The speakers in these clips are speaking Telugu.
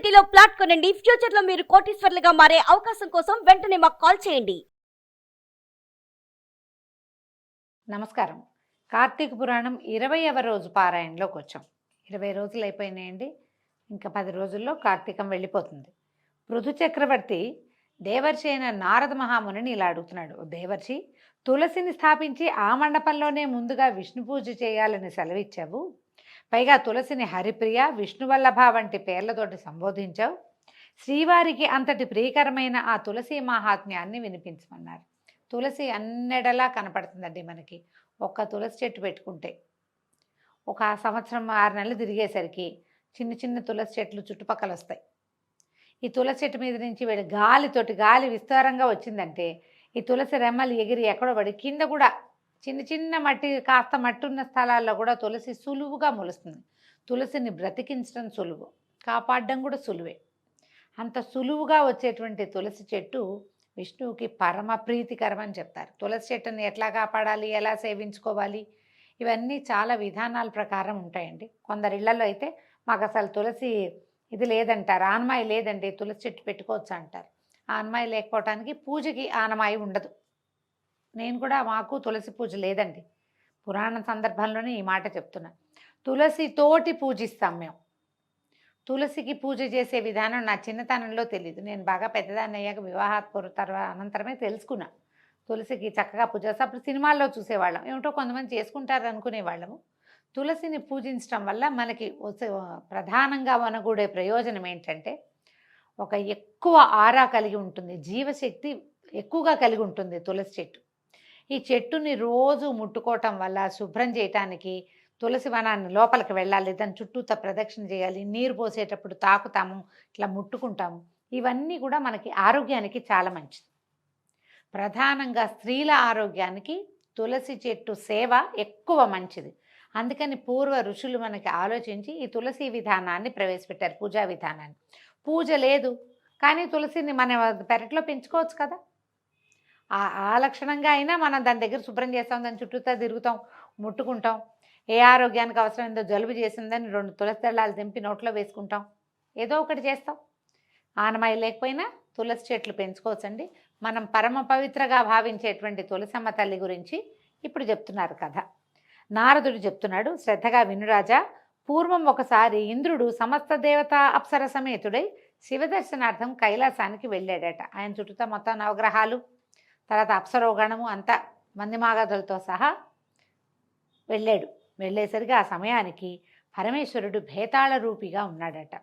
సిటీలో ప్లాట్ కొనండి. ఫ్యూచర్ లో మీరు కోటీశ్వర్లుగా మారే అవకాశం కోసం వెంటనే మాకు కాల్ చేయండి. నమస్కారం. కార్తీక పురాణం 20వ రోజు పారాయణలోకి వచ్చాం. 20 రోజులు అయిపోయినాయండి. ఇంకా 10 రోజుల్లో కార్తీకం వెళ్ళిపోతుంది. పృథు చక్రవర్తి దేవర్షి అయిన నారద మహామునిని ఇలా అడుగుతున్నాడు. దేవర్షి, తులసిని స్థాపించి ఆ మండపంలోనే ముందుగా విష్ణు పూజ చేయాలని సెలవిచ్చావు. పైగా తులసిని హరిప్రియ, విష్ణువల్లభ వంటి పేర్లతోటి సంబోధించావు. శ్రీవారికి అంతటి ప్రియకరమైన ఆ తులసి మహాత్మ్యాన్ని వినిపించమన్నారు. తులసి అన్నెడలా కనపడుతుందండి మనకి. ఒక్క తులసి చెట్టు పెట్టుకుంటే ఒక సంవత్సరం 6 నెలలు తిరిగేసరికి చిన్న చిన్న తులసి చెట్లు చుట్టుపక్కల వస్తాయి. ఈ తులసి చెట్టు మీద నుంచి వెళ్ళి గాలి విస్తారంగా వచ్చిందంటే ఈ తులసి రెమ్మలు ఎగిరి ఎక్కడో పడి కింద కూడా చిన్న చిన్న కాస్త మట్టి ఉన్న స్థలాల్లో కూడా తులసి సులువుగా మొలుస్తుంది. తులసిని బ్రతికించడం సులువు, కాపాడడం కూడా సులువే. అంత సులువుగా వచ్చేటువంటి తులసి చెట్టు విష్ణువుకి పరమ ప్రీతికరం అని చెప్తారు. తులసి చెట్టుని ఎట్లా కాపాడాలి, ఎలా సేవించుకోవాలి, ఇవన్నీ చాలా విధానాల ప్రకారం ఉంటాయండి. కొందరి ఇళ్లలో అయితే మాకు అసలు తులసి ఇది లేదంటారు, ఆనమాయి లేదండి, తులసి చెట్టు పెట్టుకోవచ్చు అంటారు. ఆనమాయి లేకపోవటానికి పూజకి ఆనమాయి ఉండదు. నేను కూడా మాకు తులసి పూజ లేదండి. పురాణ సందర్భంలోనే ఈ మాట చెప్తున్నా. తులసి తోటి పూజిస్తాం మేము. తులసికి పూజ చేసే విధానం నా చిన్నతనంలో తెలియదు. నేను బాగా పెద్దదాన్ని అయ్యాక అనంతరమే తెలుసుకున్నా. తులసికి చక్కగా పూజ చేస్తే అప్పుడు సినిమాల్లో చూసేవాళ్ళం. ఏమిటో కొంతమంది చేసుకుంటారు అనుకునేవాళ్ళము. తులసిని పూజించడం వల్ల మనకి ప్రధానంగా వనగూడే ప్రయోజనం ఏంటంటే, ఒక ఎక్కువ ఆరా కలిగి ఉంటుంది, జీవశక్తి ఎక్కువగా కలిగి ఉంటుంది తులసి చెట్టు. ఈ చెట్టుని రోజు ముట్టుకోవటం వల్ల శుభ్రం చేయటానికి తులసి వనాన్ని లోపలికి వెళ్ళాలి, దాని చుట్టూత ప్రదక్షిణ చేయాలి, నీరు పోసేటప్పుడు తాకుతాము, ఇట్లా ముట్టుకుంటాము. ఇవన్నీ కూడా మనకి ఆరోగ్యానికి చాలా మంచిది. ప్రధానంగా స్త్రీల ఆరోగ్యానికి తులసి చెట్టు సేవ ఎక్కువ మంచిది. అందుకని పూర్వ ఋషులు మనకి ఆలోచించి ఈ తులసి విధానాన్ని ప్రవేశపెట్టారు, పూజా విధానాన్ని. పూజ లేదు కానీ తులసిని మన పెరట్లో పెంచుకోవచ్చు కదా. ఆ లక్షణంగా అయినా మనం దాని దగ్గర శుభ్రం చేస్తాం, దాని చుట్టూతా తిరుగుతాం, ముట్టుకుంటాం. ఏ ఆరోగ్యానికి అవసరమైందో జలుబు చేసిందని 2 తులసి దళాలు తెంపి నోట్లో వేసుకుంటాం, ఏదో ఒకటి చేస్తాం. ఆనమాయి లేకపోయినా తులసి చెట్లు పెంచుకోవచ్చండి. మనం పరమ పవిత్రగా భావించేటువంటి తులసమ్మ తల్లి గురించి ఇప్పుడు చెప్తున్నారు కథ. నారదుడు చెప్తున్నాడు, శ్రద్ధగా వినురాజా. పూర్వం ఒకసారి ఇంద్రుడు సమస్త దేవతా అప్సర సమేతుడై శివదర్శనార్థం కైలాసానికి వెళ్ళాడట. ఆయన చుట్టూతా మొత్తం నవగ్రహాలు, తర్వాత అప్సరోగణము అంతా మందిమాగదులతో సహా వెళ్ళాడు. వెళ్ళేసరికి ఆ సమయానికి పరమేశ్వరుడు భేతాళ రూపిగా ఉన్నాడట.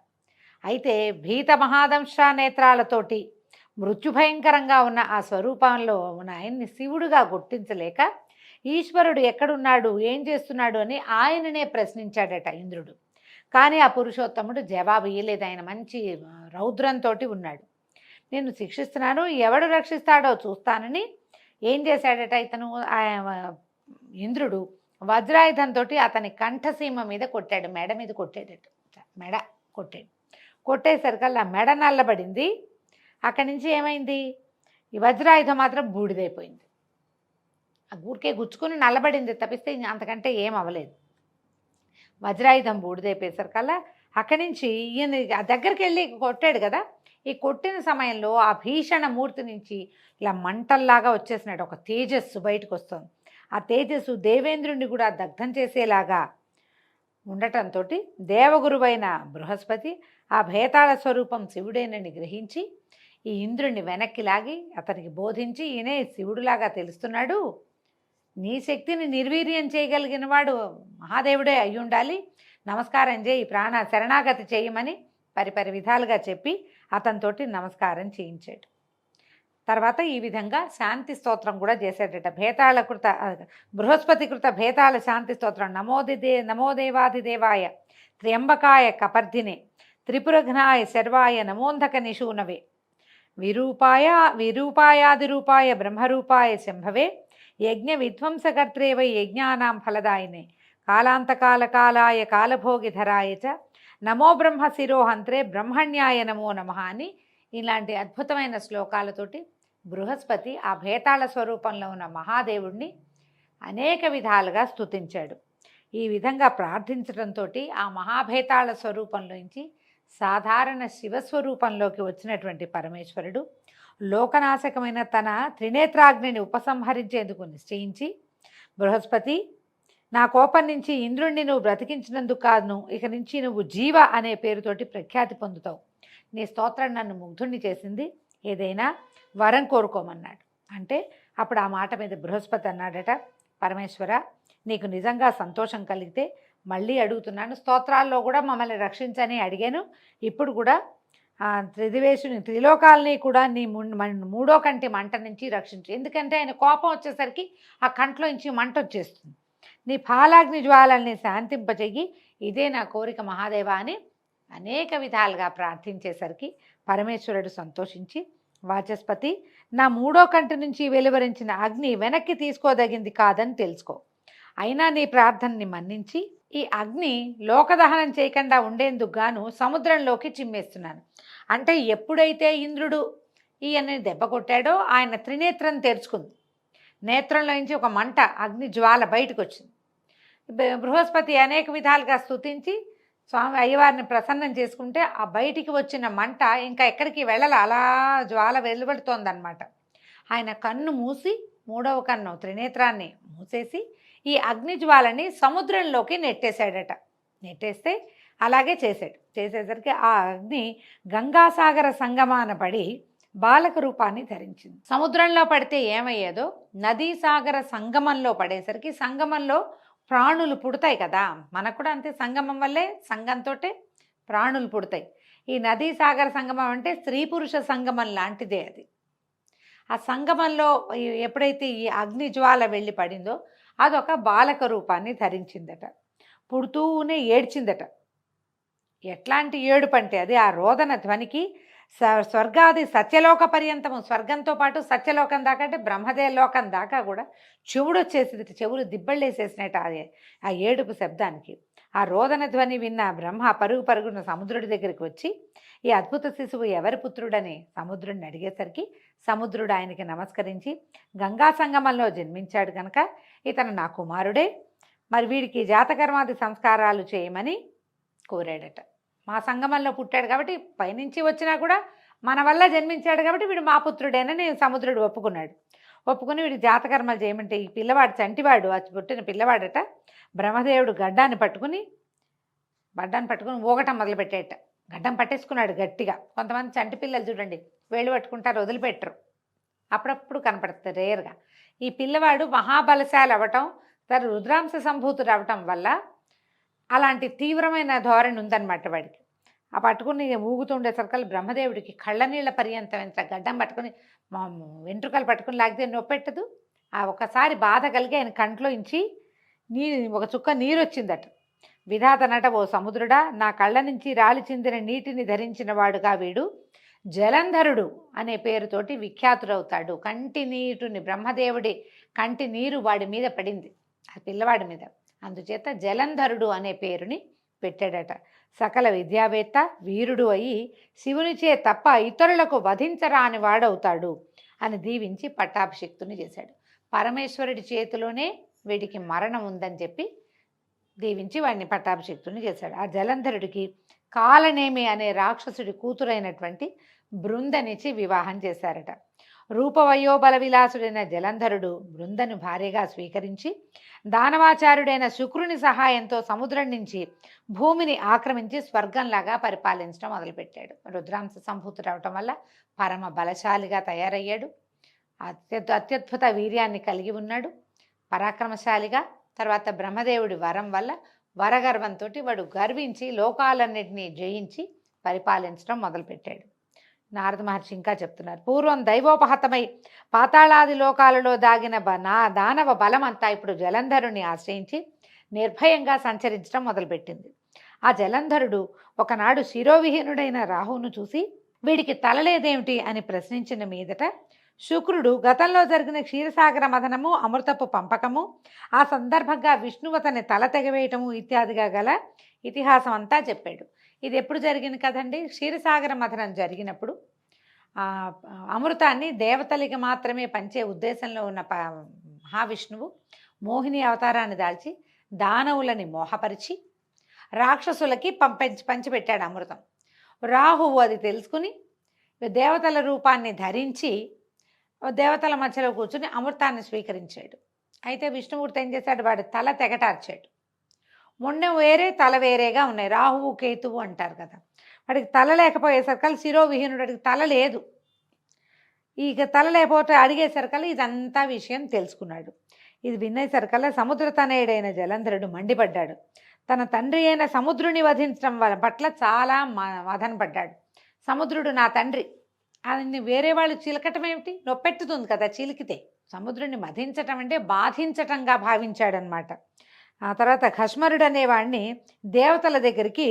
అయితే భీత మహాదంశ నేత్రాలతోటి మృత్యుభయంకరంగా ఉన్న ఆ స్వరూపంలో ఉన్న ఆయన్ని శివుడుగా గుర్తించలేక ఈశ్వరుడు ఎక్కడున్నాడు, ఏం చేస్తున్నాడు అని ఆయననే ప్రశ్నించాడట ఇంద్రుడు. కానీ ఆ పురుషోత్తముడు జవాబు ఇయ్యలేదు. ఆయన మంచి రౌద్రంతో ఉన్నాడు. నేను శిక్షిస్తున్నాను, ఎవడు రక్షిస్తాడో చూస్తానని ఏం చేశాడట ఇతను, ఇంద్రుడు వజ్రాయుధంతో అతని కంఠసీమ మీద కొట్టాడు, మెడ మీద కొట్టాడట. మెడ కొట్టాడు. కొట్టేసరికల్లా మెడ నల్లబడింది. అక్కడి నుంచి ఏమైంది, ఈ వజ్రాయుధం మాత్రం బూడిదైపోయింది. ఆ ఊరికే గుచ్చుకుని నల్లబడింది తప్పిస్తే అంతకంటే ఏం అవ్వలేదు. వజ్రాయుధం బూడిదైపోయేసరికల్లా అక్కడి నుంచి ఈయన దగ్గరికి వెళ్ళి కొట్టాడు కదా. ఈ కొట్టిన సమయంలో ఆ భీషణ మూర్తి నుంచి ఇలా మంటల్లాగా వచ్చేసినట్టు ఒక తేజస్సు బయటకు వస్తుంది. ఆ తేజస్సు దేవేంద్రుడిని కూడా దగ్ధం చేసేలాగా ఉండటంతో దేవగురువైన బృహస్పతి ఆ భేతాళ స్వరూపం శివుడేనని గ్రహించి ఈ ఇంద్రుడిని వెనక్కి లాగి అతనికి బోధించి, ఈయనే శివుడులాగా తెలుస్తున్నాడు, నీ శక్తిని నిర్వీర్యం చేయగలిగిన వాడు మహాదేవుడే అయి ఉండాలి, నమస్కారం చేయి, ప్రాణ శరణాగతి చేయమని పరిపరి విధాలుగా చెప్పి అతనితోటి నమస్కారం చేయించాడు. తర్వాత ఈ విధంగా శాంతి స్తోత్రం కూడా చేశాడట. బృహస్పతి కృత భేతాళ శాంతి స్తోత్రం. నమోదేవాధిదేవాయ త్ర్యంబకాయ కపర్ధినే త్రిపురఘ్నాయ శర్వాయ నమోంధక నిషూనవే విరూపాయాదిరూపాయ బ్రహ్మరూపాయ శంభవే యజ్ఞ విధ్వంసకర్త్రే వై యజ్ఞానాం ఫలదాయినే కాలాంతకాలకాలాయ కాలభోగిధరాయ చ నమో బ్రహ్మ శిరోహంత్రే బ్రహ్మణ్యాయ నమో నమః అని ఇలాంటి అద్భుతమైన శ్లోకాలతోటి బృహస్పతి ఆ భేతాళ స్వరూపంలో ఉన్న మహాదేవుణ్ణి అనేక విధాలుగా స్తుతించాడు. ఈ విధంగా ప్రార్థించడంతో ఆ మహాభేతాళ స్వరూపంలోంచి సాధారణ శివస్వరూపంలోకి వచ్చినటువంటి పరమేశ్వరుడు లోకనాశకమైన తన త్రినేత్రాగ్నిని ఉపసంహరించేందుకు నిశ్చయించి, బృహస్పతి, నా కోపం నుంచి ఇంద్రుణ్ణి నువ్వు బ్రతికించినందుకు కాదు, ఇక నుంచి నువ్వు జీవ అనే పేరుతోటి ప్రఖ్యాతి పొందుతావు. నీ స్తోత్రం నన్ను ముగ్ధుణ్ణి చేసింది, ఏదైనా వరం కోరుకోమన్నాడు. అంటే అప్పుడు ఆ మాట మీద బృహస్పతి అన్నాడట, పరమేశ్వర, నీకు నిజంగా సంతోషం కలిగితే మళ్ళీ అడుగుతున్నాను, స్తోత్రాల్లో కూడా మమ్మల్ని రక్షించని అడిగాను, ఇప్పుడు కూడా త్రిదివేశుని త్రిలోకాలని కూడా నీ మూడో కంటి మంట నుంచి రక్షించు. ఎందుకంటే ఆయన కోపం వచ్చేసరికి ఆ కంట్లో నుంచి మంట వచ్చేస్తుంది. నీ పాలాగ్ని జ్వాలల్ని శాంతింపజెయ్యి, ఇదే నా కోరిక మహాదేవా అని అనేక విధాలుగా ప్రార్థించేసరికి పరమేశ్వరుడు సంతోషించి, వాచస్పతి, నా మూడో కంటి నుంచి వెలువరించిన అగ్ని వెనక్కి తీసుకోదగింది కాదని తెలుసుకో. అయినా నీ ప్రార్థనని మన్నించి ఈ అగ్ని లోకదహనం చేయకుండా ఉండేందుకు గాను సముద్రంలోకి చిమ్మేస్తున్నాను. అంటే ఎప్పుడైతే ఇంద్రుడు ఈయన్ని దెబ్బ కొట్టాడో ఆయన త్రినేత్రం తెరుచుకుంది. నేత్రంలో నుంచి ఒక మంట, అగ్ని జ్వాల బయటకు వచ్చింది. బృహస్పతి అనేక విధాలుగా స్తుతించి స్వామి అయ్యవారిని ప్రసన్నం చేసుకుంటే ఆ బయటికి వచ్చిన మంట ఇంకా ఎక్కడికి వెళ్ళాలి, అలా జ్వాల వెలువడుతోందనమాట. ఆయన కన్ను మూసి, మూడవ కన్ను త్రినేత్రాన్ని మూసేసి ఈ అగ్ని జ్వాలని సముద్రంలోకి నెట్టేశాడట. నెట్టేస్తే అలాగే చేసేసరికి ఆ అగ్ని గంగాసాగర సంగమాన పడి బాలక రూపాన్ని ధరించింది. సముద్రంలో పడితే ఏమయ్యేదో నదీ సాగర సంగమంలో పడేసరికి సంగమంలో ప్రాణులు పుడతాయి కదా, మనకు కూడా అంతే, సంగమం వల్లే సంగంతో ప్రాణులు పుడతాయి. ఈ నదీ సాగర సంగమం అంటే స్త్రీ పురుష సంగమం లాంటిదే అది. ఆ సంగమంలో ఎప్పుడైతే ఈ అగ్ని జ్వాల వెళ్ళి పడిందో అదొక బాలక రూపాన్ని ధరించిందట. పుడుతూనే ఏడ్చిందట. ఎట్లాంటి ఏడుపు అంటే అది ఆ రోదన ధ్వనికి స్వర్గాది సత్యలోక పర్యంతము, స్వర్గంతో పాటు సత్యలోకం దాకా అంటే బ్రహ్మదేవలోకం దాకా కూడా చెవుడు వచ్చేసింది, చెవులు దిబ్బళ్ళేసేసినట్టు ఆ ఏడుపు శబ్దానికి. ఆ రోదన ధ్వని విన్న బ్రహ్మ పరుగు పరుగున సముద్రుడి దగ్గరికి వచ్చి ఈ అద్భుత శిశువు ఎవరి పుత్రుడని సముద్రుడిని అడిగేసరికి సముద్రుడు ఆయనకి నమస్కరించి, గంగా సంగమంలో జన్మించాడు కనుక ఇతను నా కుమారుడే, మరి వీడికి జాతకర్మాది సంస్కారాలు చేయమని కోరాడట. మా సంగమంలో పుట్టాడు కాబట్టి పైనుంచి వచ్చినా కూడా మన వల్ల జన్మించాడు కాబట్టి వీడు మా పుత్రుడేనని సముద్రుడు ఒప్పుకున్నాడు. ఒప్పుకుని వీడి జాతకర్మలు చేయమంటే ఈ పిల్లవాడు చంటివాడు, అది పుట్టిన పిల్లవాడట. బ్రహ్మదేవుడు గడ్డాన్ని పట్టుకుని ఊగటం మొదలుపెట్టేట. గడ్డం పట్టేసుకున్నాడు గట్టిగా. కొంతమంది చంటి పిల్లలు చూడండి, వేళ్ళు పట్టుకుంటారు, వదిలిపెట్టరు, అప్పుడప్పుడు కనపడుతుంది రేర్గా. ఈ పిల్లవాడు మహాబలశాలి అవ్వటం, తను రుద్రాంశ సంభూతుడు అవ్వటం వల్ల అలాంటి తీవ్రమైన ధోరణి ఉందన్నమాట వాడికి. ఆ పట్టుకుని ఊగుతుండే సర్కల్ బ్రహ్మదేవుడికి కళ్ళ నీళ్ళ పర్యంతమైన గడ్డం పట్టుకుని వెంట్రుకలు పట్టుకుని లాగితే నొప్పెట్టదు. ఆ ఒకసారి బాధ కలిగి ఆయన కంట్లో ఇంచి ఒక చుక్క నీరు వచ్చిందట. విధాతనట, ఓ సముద్రుడా, నా కళ్ళ నుంచి రాలి చెందిన నీటిని ధరించిన వాడుగా వీడు జలంధరుడు అనే పేరుతోటి విఖ్యాతుడవుతాడు. కంటి నీటిని, బ్రహ్మదేవుడి కంటి నీరు వాడి మీద పడింది, ఆ పిల్లవాడి మీద, అందుచేత జలంధరుడు అనే పేరుని పెట్టాడట. సకల విద్యావేత్త, వీరుడు అయి శివునిచే తప్ప ఇతరులకు వధించరాని వాడవుతాడు అని దీవించి పట్టాభిషిక్తుని చేశాడు. పరమేశ్వరుడి చేతిలోనే వీడికి మరణం ఉందని చెప్పి దీవించి వాడిని పట్టాభిషిక్తుని చేశాడు. ఆ జలంధరుడికి కాలనేమి అనే రాక్షసుడి కూతురైనటువంటి బృందనిచ్చి వివాహం చేశారట. రూపవయోబల విలాసుడైన జలంధరుడు బృందను భార్యగా స్వీకరించి దానవాచారుడైన శుక్రుని సహాయంతో సముద్రం నుంచి భూమిని ఆక్రమించి స్వర్గంలాగా పరిపాలించడం మొదలుపెట్టాడు. రుద్రాంశ సంభూతుడు అవటం వల్ల పరమ బలశాలిగా తయారయ్యాడు. అత్యద్భుత వీర్యాన్ని కలిగి ఉన్నాడు, పరాక్రమశాలిగా. తర్వాత బ్రహ్మదేవుడి వరం వల్ల వరగర్వంతో వాడు గర్వించి లోకాలన్నింటినీ జయించి పరిపాలించడం మొదలుపెట్టాడు. నారద మహర్షి ఇంకా చెప్తున్నారు, పూర్వం దైవోపహతమై పాతాళాది లోకాలలో దాగిన దానవ బలమంతా ఇప్పుడు జలంధరుని ఆశ్రయించి నిర్భయంగా సంచరించడం మొదలుపెట్టింది. ఆ జలంధరుడు ఒకనాడు శిరోవిహీనుడైన రాహువును చూసి వీడికి తలలేదేమిటి అని ప్రశ్నించిన మీదట శుక్రుడు గతంలో జరిగిన క్షీరసాగర మథనము, అమృతపు పంపకము, ఆ సందర్భంగా విష్ణువు అతని తల తెగవేయటము ఇత్యాదిగా గల ఇతిహాసం అంతా చెప్పాడు. ఇది ఎప్పుడు జరిగింది కదండి? క్షీరసాగర మథనం జరిగినప్పుడు అమృతాన్ని దేవతలకి మాత్రమే పంచే ఉద్దేశంలో ఉన్న మహావిష్ణువు మోహిని అవతారాన్ని దాల్చి దానవులని మోహపరిచి రాక్షసులకి పంచిపెట్టాడు అమృతం. రాహువు అది తెలుసుకుని దేవతల రూపాన్ని ధరించి దేవతల మధ్యలో కూర్చుని అమృతాన్ని స్వీకరించాడు. అయితే విష్ణుమూర్తి ఏం చేశాడు, వాడి తల తెగటార్చాడు. మొండెం వేరే తల వేరేగా ఉన్నాయి. రాహువు కేతువు అంటారు కదా, వాడికి తల లేకపోయేసరికల్ శిరోవిహీనుడికి తల లేదు. ఇక తల లేకపోతే అడిగేసరికల్లా ఇదంతా విషయం తెలుసుకున్నాడు. ఇది వినేసరికల్లా సముద్ర తనయుడైన జలంధరుడు మండిపడ్డాడు. తన తండ్రి అయిన సముద్రుని వధించడం పట్ల చాలా మదన పడ్డాడు. సముద్రుడు నా తండ్రి, అది వేరే వాళ్ళు చిలకటం ఏమిటి, నొప్పెట్టుతుంది కదా చిలికితే. సముద్రుని మధించటం అంటే బాధించటంగా భావించాడనమాట. ఆ తర్వాత ఖష్మరుడు అనేవాడిని దేవతల దగ్గరికి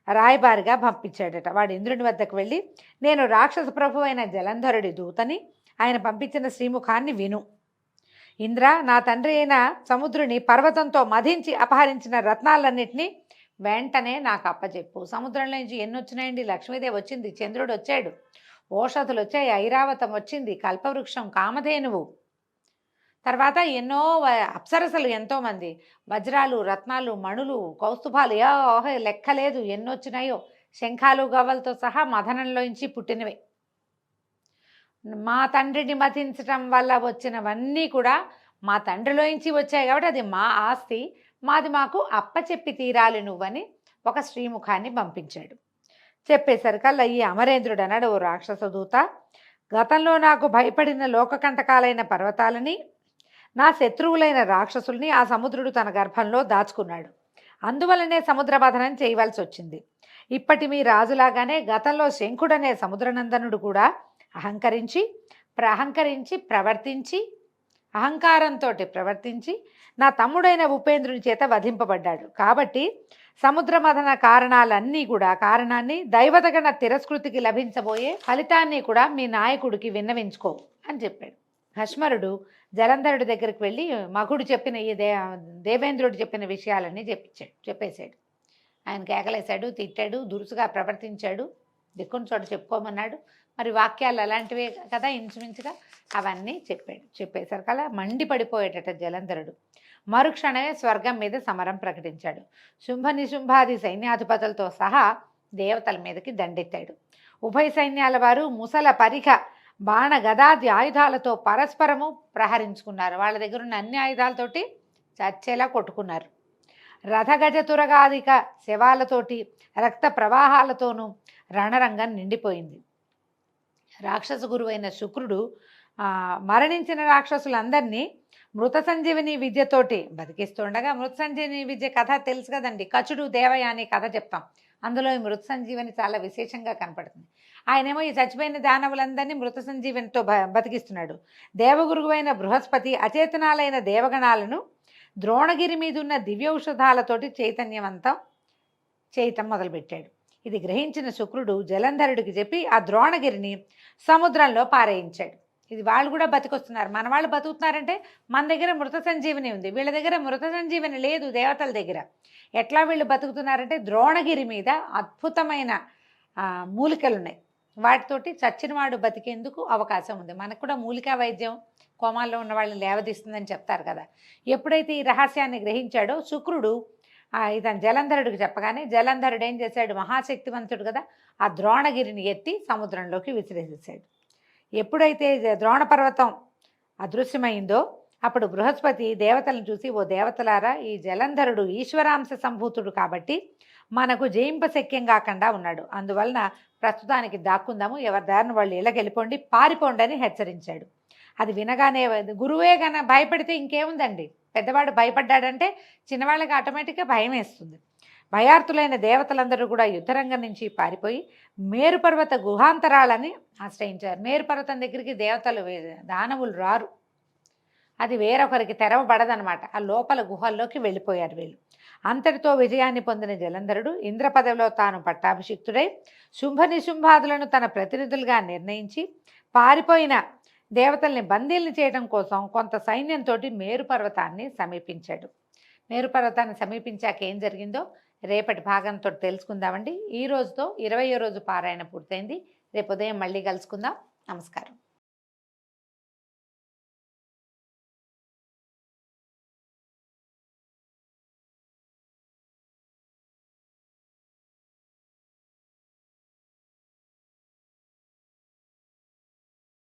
రాయబారిగా పంపించాడట. వాడు ఇంద్రుని వద్దకు వెళ్ళి, నేను రాక్షస ప్రభు అయిన జలంధరుడి దూతని, ఆయన పంపించిన శ్రీముఖాన్ని విను. ఇంద్ర, నా తండ్రి అయిన సముద్రుని పర్వతంతో మధించి అపహరించిన రత్నాలన్నింటినీ వెంటనే నాకు అప్పచెప్పు. సముద్రంలో నుంచి ఎన్ని వచ్చినాయండి? లక్ష్మీదేవి వచ్చింది, చంద్రుడు వచ్చాడు, ఓషధులు వచ్చాయి, ఐరావతం వచ్చింది, కల్పవృక్షం, కామధేనువు, తర్వాత ఎన్నో అప్సరసలు ఎంతోమంది, వజ్రాలు, రత్నాలు, మణులు, కౌస్తుభాలు, లెక్కలేదు ఎన్నొచ్చినాయో. శంఖాలు గవ్వలతో సహా మదనంలోంచి పుట్టినవే. మా తండ్రిని మతించటం వల్ల వచ్చినవన్నీ కూడా మా తండ్రిలోంచి వచ్చాయి కాబట్టి అది మా ఆస్తి, మాది మాకు అప్పచెప్పి తీరాలి నువ్వని ఒక శ్రీముఖాన్ని పంపించాడు. చెప్పేసరికల్లా ఈ అమరేంద్రుడు అన్నాడు, ఓ రాక్షస దూత, గతంలో నాకు భయపడిన లోకకంటకాలైన పర్వతాలని, నా శత్రువులైన రాక్షసుల్ని ఆ సముద్రుడు తన గర్భంలో దాచుకున్నాడు. అందువలనే సముద్ర మథనం చేయవలసి వచ్చింది. ఇప్పటి మీ రాజులాగానే గతంలో శంఖుడనే సముద్రనందనుడు కూడా అహంకారంతో ప్రవర్తించి నా తమ్ముడైన ఉపేంద్రుని చేత వధింపబడ్డాడు. కాబట్టి సముద్ర మథన కారణాన్ని దైవతగణ తిరస్కృతికి లభించబోయే ఫలితాన్ని కూడా మీ నాయకుడికి విన్నవించుకో అని చెప్పాడు. భస్మరుడు జలంధరుడి దగ్గరికి వెళ్ళి మగుడు చెప్పిన ఈ దేవేంద్రుడు చెప్పిన విషయాలన్నీ చెప్పేశాడు. ఆయన కేకలేశాడు, తిట్టాడు, దురుసుగా ప్రవర్తించాడు, దిక్కుని చోట చెప్పుకోమన్నాడు. మరి వాక్యాలు అలాంటివే కదా ఇంచుమించుగా, అవన్నీ చెప్పేసరికల్లా మండిపడిపోయేటట జలంధరుడు. మరుక్షణమే స్వర్గం మీద సమరం ప్రకటించాడు. శుంభ నిశుంభాది సైన్యాధిపతులతో సహా దేవతల మీదకి దండెత్తాడు. ఉభయ సైన్యాల వారు ముసల పరిఖ బాణ గదాది ఆయుధాలతో పరస్పరము ప్రహరించుకున్నారు. వాళ్ళ దగ్గర ఉన్న అన్ని ఆయుధాలతోటి చచ్చేలా కొట్టుకున్నారు. రథగజ తురగాదిక శవాలతోటి రక్త ప్రవాహాలతోనూ రణరంగం నిండిపోయింది. రాక్షస గురువైన శుక్రుడు మరణించిన రాక్షసులందరినీ మృత సంజీవిని విద్యతోటి బతికిస్తుండగా, మృత సంజీవిని విద్య కథ తెలుసు కదండి, కచుడు దేవయాని కథ చెప్తాం. అందులో ఈ మృత సంజీవని చాలా విశేషంగా కనపడుతుంది. ఆయనేమో ఈ చచ్చిపోయిన దానవులందరినీ మృత సంజీవనితో బతికిస్తున్నాడు. దేవగురువైన బృహస్పతి అచేతనాలైన దేవగణాలను ద్రోణగిరి మీదున్న దివ్యౌషధాలతోటి చేయటం మొదలుపెట్టాడు. ఇది గ్రహించిన శుక్రుడు జలంధరుడికి చెప్పి ఆ ద్రోణగిరిని సముద్రంలో పారేయించాడు. ఇది వాళ్ళు కూడా బతికొస్తున్నారు, మన వాళ్ళు బతుకుతున్నారంటే మన దగ్గర మృత సంజీవని ఉంది, వీళ్ళ దగ్గర మృత సంజీవని లేదు దేవతల దగ్గర. ఎట్లా వీళ్ళు బతుకుతున్నారంటే ద్రోణగిరి మీద అద్భుతమైన మూలికలు ఉన్నాయి, వాటితోటి చచ్చినవాడు బతికేందుకు అవకాశం ఉంది. మనకు కూడా మూలికా వైద్యం కోమాల్లో ఉన్న వాళ్ళని లేవదీస్తుందని చెప్తారు కదా. ఎప్పుడైతే ఈ రహస్యాన్ని గ్రహించాడో శుక్రుడు ఇతను జలంధరుడికి చెప్పగానే, జలంధరుడు ఏం చేశాడు, మహాశక్తివంతుడు కదా, ఆ ద్రోణగిరిని ఎత్తి సముద్రంలోకి విసిరేసేసాడు. ఎప్పుడైతే ద్రోణ పర్వతం అదృశ్యమైందో అప్పుడు బృహస్పతి దేవతలను చూసి, ఓ దేవతలారా, ఈ జలంధరుడు ఈశ్వరాంశ సంభూతుడు కాబట్టి మనకు జయింపశక్యం కాకుండా ఉన్నాడు, అందువలన ప్రస్తుతానికి దాక్కుందాము, ఎవరి దారిని వాళ్ళు ఇళ్ళకెళ్ళిపోండి, పారిపోండి అని హెచ్చరించాడు. అది వినగానే గురువే గన భయపడితే ఇంకేముందండి, పెద్దవాడు భయపడ్డాడంటే చిన్నవాళ్ళకి ఆటోమేటిక్గా భయం వేస్తుంది. భయార్తులైన దేవతలందరూ కూడా యుద్ధరంగం నుంచి పారిపోయి మేరుపర్వత గుహాంతరాలని ఆశ్రయించారు. మేరుపర్వతం దగ్గరికి దేవతలు దానవులు రారు, అది వేరొకరికి తెరవబడదనమాట. ఆ లోపల గుహల్లోకి వెళ్ళిపోయారు వీళ్ళు. అంతటితో విజయాన్ని పొందిన జలంధరుడు ఇంద్ర పదవిలో తాను పట్టాభిషిక్తుడై శుంభ నిశుంభాదులను తన ప్రతినిధులుగా నిర్ణయించి పారిపోయిన దేవతల్ని బందీల్ని చేయడం కోసం కొంత సైన్యంతో మేరుపర్వతాన్ని సమీపించాడు. మేరుపర్వతాన్ని సమీపించాక ఏం జరిగిందో రేపటి భాగంతో తెలుసుకుందామండి. ఈ రోజుతో 20వ రోజు పారాయణ పూర్తయింది. రేపు ఉదయం మళ్ళీ కలుసుకుందాం. నమస్కారం.